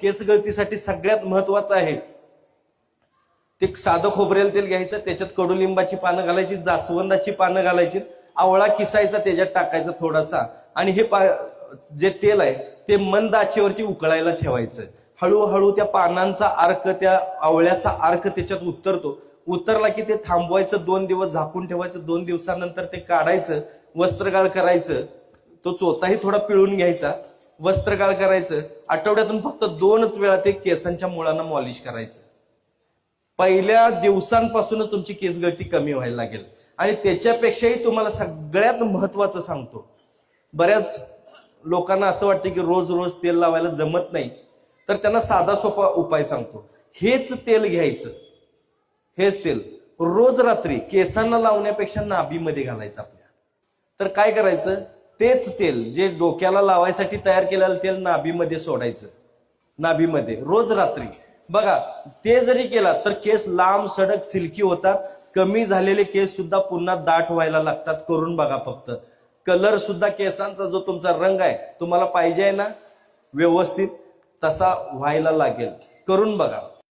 केस गळतीसाठी सगळ्यात महत्वाचं आहे ते साधं खोबरेल तेल घ्यायचं, त्याच्यात कडुलिंबाची पानं घालायची, जास्वंदाची पानं घालायची, आवळा किसायचा त्याच्यात टाकायचा थोडासा, आणि हे जे तेल आहे ते मंद आचेवरती उकळायला ठेवायचं. हळूहळू त्या पानांचा अर्क, त्या आवळ्याचा अर्क त्याच्यात उतरला की ते थांबवायचं, 2 दिवस झाकून ठेवायचं, 2 दिवसानंतर ते काढायचं, वस्त्रगाळ करायचं, तो चोताही थोडा पिळून घ्यायचा, वस्त्रगाळ करायचं. आठवड्यातून फक्त 2च वेळा ते केसांच्या मुळांना मॉलिश करायचं. पहिल्या दिवसांपासून तुमची केस गळती कमी व्हायला लागेल. आणि त्याच्यापेक्षाही तुम्हाला सगळ्यात महत्वाचं सांगतो, बऱ्याच लोकांना असं वाटतं की रोज रोज तेल लावायला जमत नाही, तर त्यांना साधा सोपा उपाय सांगतो. हेच तेल घ्यायचं, हेच तेल रोज रात्री केसांना लावण्यापेक्षा नाभीमध्ये घालायचं आपल्या. तर काय करायचं, तेच तेल जे डोक्याला लावायसाठी तयार केलेलं तेल नाभीमध्ये सोडायचं, नाभीमध्ये रोज रात्री. बघा, ते जरी केला तर केस लांब सडक सिल्की होतात. कमी झालेले केस सुद्धा पुन्हा दाट व्हायला लागतात. करून बघा फक्त. कलर सुद्धा केसांचा जो तुमचा रंग आहे तुम्हाला पाहिजे आहे ना व्यवस्थित, तसा व्हायला लागेल. करून बघा.